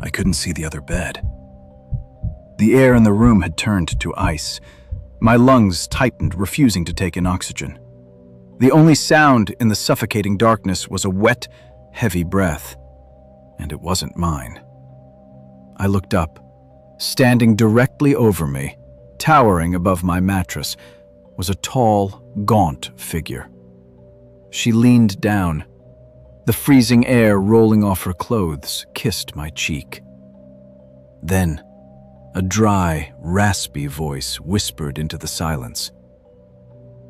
I couldn't see the other bed. The air in the room had turned to ice. My lungs tightened, refusing to take in oxygen. The only sound in the suffocating darkness was a wet, heavy breath, and it wasn't mine. I looked up. Standing directly over me, towering above my mattress, was a tall, gaunt figure. She leaned down. The freezing air rolling off her clothes kissed my cheek. Then, a dry, raspy voice whispered into the silence.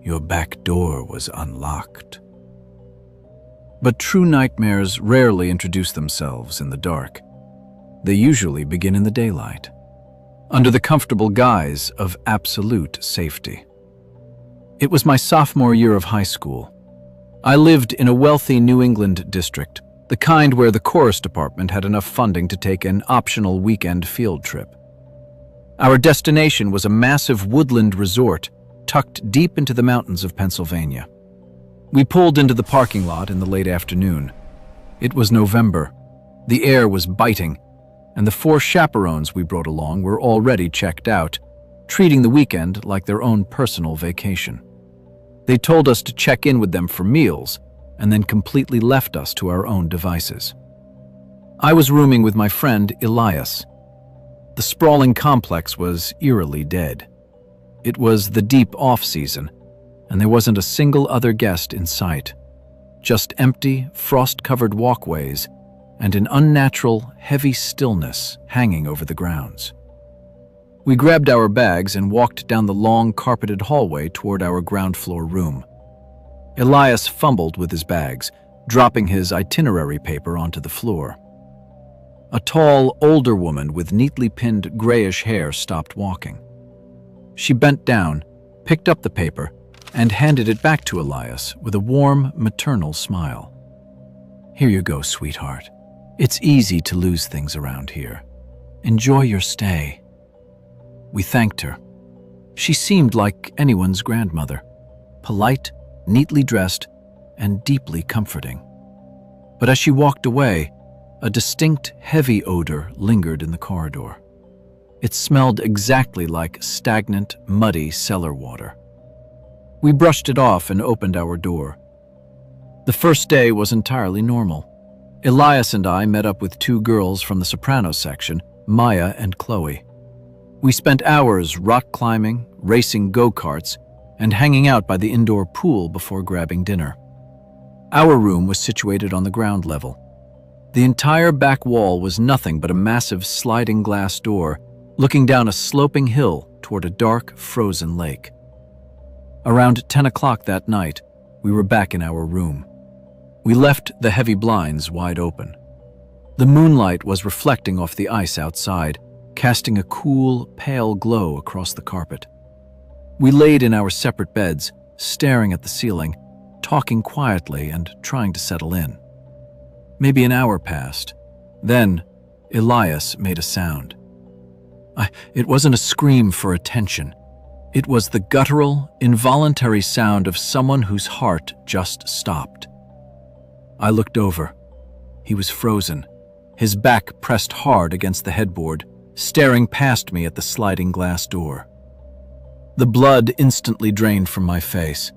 "Your back door was unlocked." But true nightmares rarely introduce themselves in the dark. They usually begin in the daylight, under the comfortable guise of absolute safety. It was my sophomore year of high school. I lived in a wealthy New England district, the kind where the chorus department had enough funding to take an optional weekend field trip. Our destination was a massive woodland resort tucked deep into the mountains of Pennsylvania. We pulled into the parking lot in the late afternoon. It was November. The air was biting, and the 4 chaperones we brought along were already checked out, treating the weekend like their own personal vacation. They told us to check in with them for meals, and then completely left us to our own devices. I was rooming with my friend Elias. The sprawling complex was eerily dead. It was the deep off-season, and there wasn't a single other guest in sight. Just empty, frost-covered walkways and an unnatural, heavy stillness hanging over the grounds. We grabbed our bags and walked down the long, carpeted hallway toward our ground-floor room. Elias fumbled with his bags, dropping his itinerary paper onto the floor. A tall, older woman with neatly pinned grayish hair stopped walking. She bent down, picked up the paper, and handed it back to Elias with a warm, maternal smile. "Here you go, sweetheart. It's easy to lose things around here. Enjoy your stay." We thanked her. She seemed like anyone's grandmother, polite, neatly dressed, and deeply comforting. But as she walked away, a distinct, heavy odor lingered in the corridor. It smelled exactly like stagnant, muddy cellar water. We brushed it off and opened our door. The first day was entirely normal. Elias and I met up with 2 girls from the soprano section, Maya and Chloe. We spent hours rock climbing, racing go-karts, and hanging out by the indoor pool before grabbing dinner. Our room was situated on the ground level. The entire back wall was nothing but a massive sliding glass door looking down a sloping hill toward a dark, frozen lake. Around 10 o'clock that night, we were back in our room. We left the heavy blinds wide open. The moonlight was reflecting off the ice outside, casting a cool, pale glow across the carpet. We laid in our separate beds, staring at the ceiling, talking quietly and trying to settle in. Maybe an hour passed. Then, Elias made a sound. It wasn't a scream for attention. It was the guttural, involuntary sound of someone whose heart just stopped. I looked over. He was frozen, his back pressed hard against the headboard, staring past me at the sliding glass door. The blood instantly drained from my face.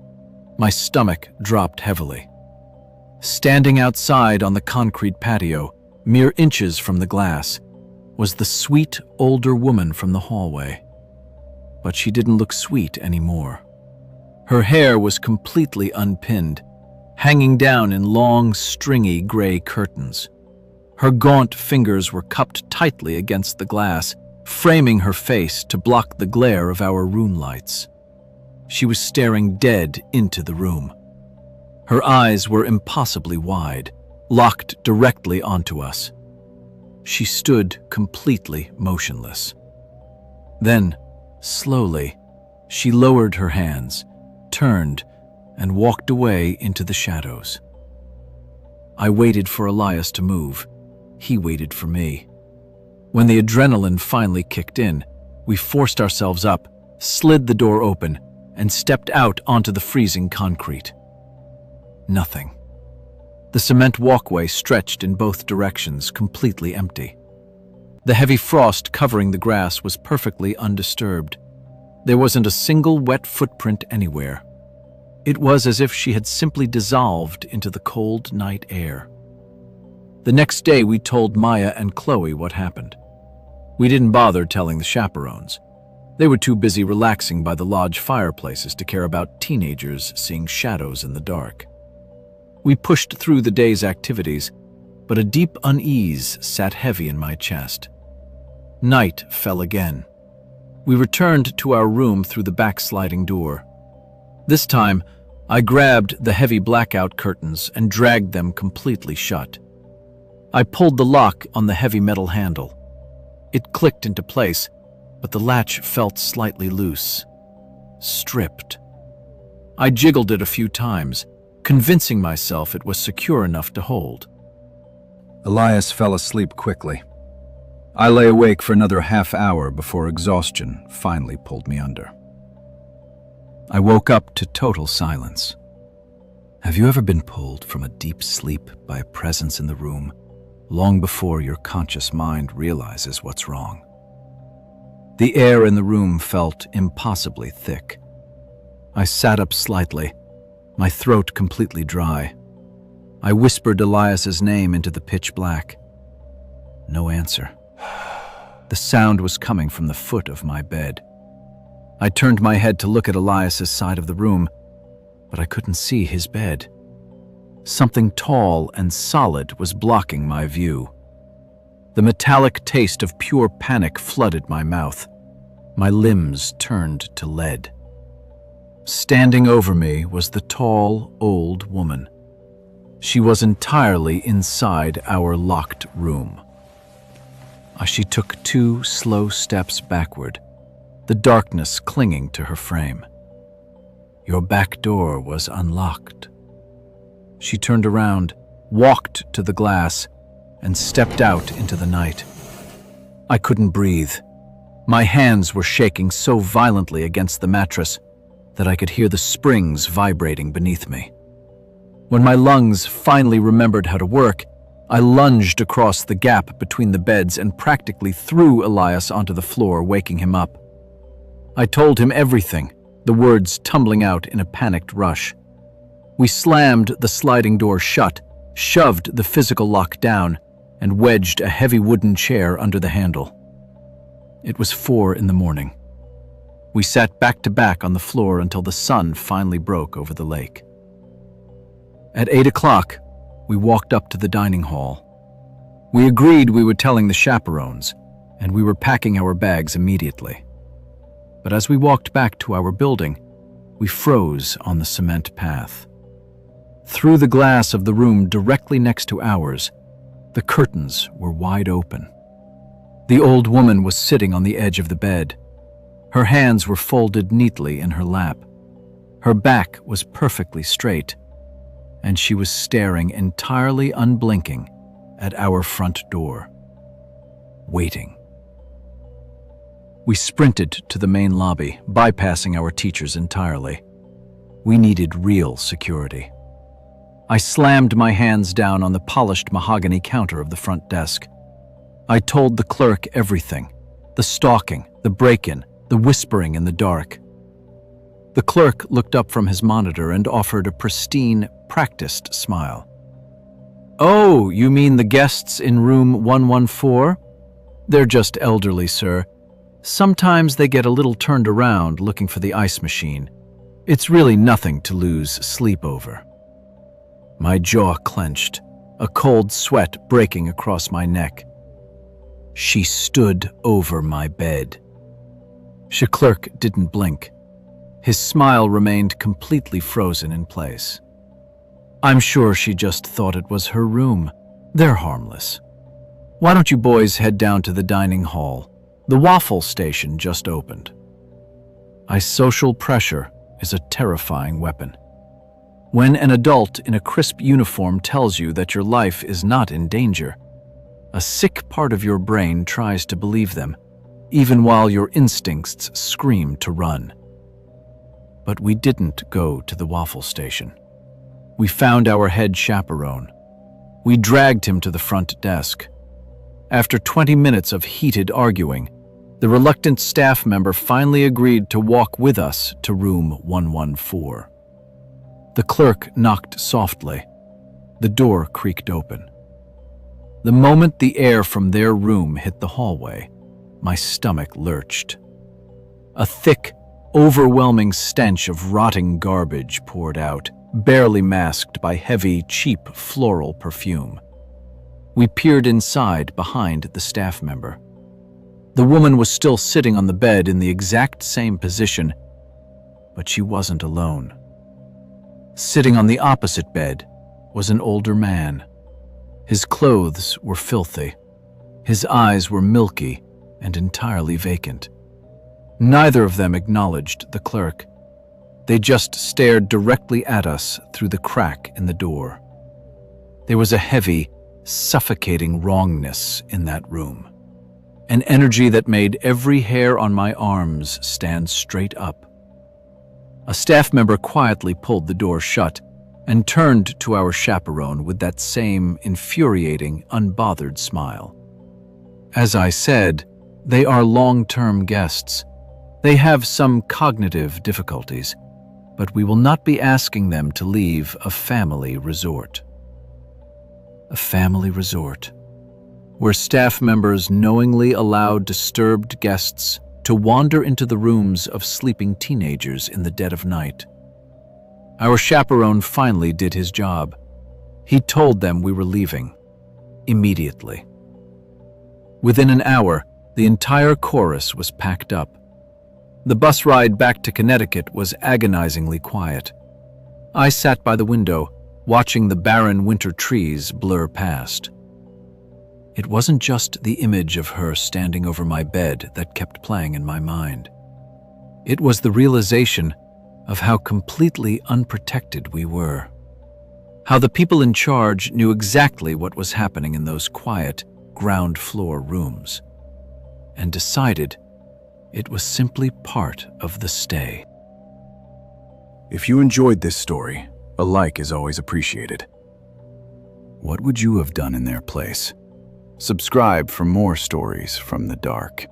My stomach dropped heavily. Standing outside on the concrete patio, mere inches from the glass, was the sweet, older woman from the hallway. But she didn't look sweet anymore. Her hair was completely unpinned, hanging down in long, stringy gray curtains. Her gaunt fingers were cupped tightly against the glass, framing her face to block the glare of our room lights. She was staring dead into the room. Her eyes were impossibly wide, locked directly onto us. She stood completely motionless. Then, slowly, she lowered her hands, turned, and walked away into the shadows. I waited for Elias to move. He waited for me. When the adrenaline finally kicked in, we forced ourselves up, slid the door open, and stepped out onto the freezing concrete. Nothing. The cement walkway stretched in both directions, completely empty. The heavy frost covering the grass was perfectly undisturbed. There wasn't a single wet footprint anywhere. It was as if she had simply dissolved into the cold night air. The next day we told Maya and Chloe what happened. We didn't bother telling the chaperones. They were too busy relaxing by the lodge fireplaces to care about teenagers seeing shadows in the dark. We pushed through the day's activities, but a deep unease sat heavy in my chest. Night fell again. We returned to our room through the back sliding door. This time, I grabbed the heavy blackout curtains and dragged them completely shut. I pulled the lock on the heavy metal handle. It clicked into place, but the latch felt slightly loose. Stripped. I jiggled it a few times, convincing myself it was secure enough to hold. Elias fell asleep quickly. I lay awake for another half hour before exhaustion finally pulled me under. I woke up to total silence. Have you ever been pulled from a deep sleep by a presence in the room long before your conscious mind realizes what's wrong? The air in the room felt impossibly thick. I sat up slightly, my throat completely dry. I whispered Elias's name into the pitch black. No answer. The sound was coming from the foot of my bed. I turned my head to look at Elias's side of the room, but I couldn't see his bed. Something tall and solid was blocking my view. The metallic taste of pure panic flooded my mouth. My limbs turned to lead. Standing over me was the tall, old woman. She was entirely inside our locked room. She took 2 slow steps backward, the darkness clinging to her frame. Your back door was unlocked. She turned around, walked to the glass, and stepped out into the night. I couldn't breathe. My hands were shaking so violently against the mattress that I could hear the springs vibrating beneath me. When my lungs finally remembered how to work, I lunged across the gap between the beds and practically threw Elias onto the floor, waking him up. I told him everything, the words tumbling out in a panicked rush. We slammed the sliding door shut, shoved the physical lock down, and wedged a heavy wooden chair under the handle. It was 4 a.m. We sat back to back on the floor until the sun finally broke over the lake. At 8 o'clock, we walked up to the dining hall. We agreed we were telling the chaperones, and we were packing our bags immediately. But as we walked back to our building, we froze on the cement path. Through the glass of the room directly next to ours, the curtains were wide open. The old woman was sitting on the edge of the bed. Her hands were folded neatly in her lap. Her back was perfectly straight, and she was staring entirely unblinking at our front door, waiting. We sprinted to the main lobby, bypassing our teachers entirely. We needed real security. I slammed my hands down on the polished mahogany counter of the front desk. I told the clerk everything, the stalking, the break-in, the whispering in the dark. The clerk looked up from his monitor and offered a pristine, practiced smile. "Oh, you mean the guests in room 114? They're just elderly, sir. Sometimes they get a little turned around looking for the ice machine. It's really nothing to lose sleep over." My jaw clenched, a cold sweat breaking across my neck. She stood over my bed. Clerk didn't blink. His smile remained completely frozen in place. "I'm sure she just thought it was her room. They're harmless. Why don't you boys head down to the dining hall? The waffle station just opened." Social pressure is a terrifying weapon. When an adult in a crisp uniform tells you that your life is not in danger, a sick part of your brain tries to believe them, even while your instincts scream to run. But we didn't go to the waffle station. We found our head chaperone. We dragged him to the front desk. After 20 minutes of heated arguing, the reluctant staff member finally agreed to walk with us to room 114. The clerk knocked softly. The door creaked open. The moment the air from their room hit the hallway, my stomach lurched. A thick, overwhelming stench of rotting garbage poured out, barely masked by heavy, cheap floral perfume. We peered inside behind the staff member. The woman was still sitting on the bed in the exact same position, but she wasn't alone. Sitting on the opposite bed was an older man. His clothes were filthy. His eyes were milky and entirely vacant. Neither of them acknowledged the clerk. They just stared directly at us through the crack in the door. There was a heavy, suffocating wrongness in that room, an energy that made every hair on my arms stand straight up. A staff member quietly pulled the door shut and turned to our chaperone with that same infuriating, unbothered smile. As I said, they are long-term guests. They have some cognitive difficulties, but we will not be asking them to leave a family resort. A family resort, where staff members knowingly allowed disturbed guests to wander into the rooms of sleeping teenagers in the dead of night. Our chaperone finally did his job. He told them we were leaving, immediately. Within an hour, the entire chorus was packed up. The bus ride back to Connecticut was agonizingly quiet. I sat by the window, watching the barren winter trees blur past. It wasn't just the image of her standing over my bed that kept playing in my mind. It was the realization of how completely unprotected we were. How the people in charge knew exactly what was happening in those quiet, ground floor rooms, and decided it was simply part of the stay. If you enjoyed this story, a like is always appreciated. What would you have done in their place? Subscribe for more stories from the dark.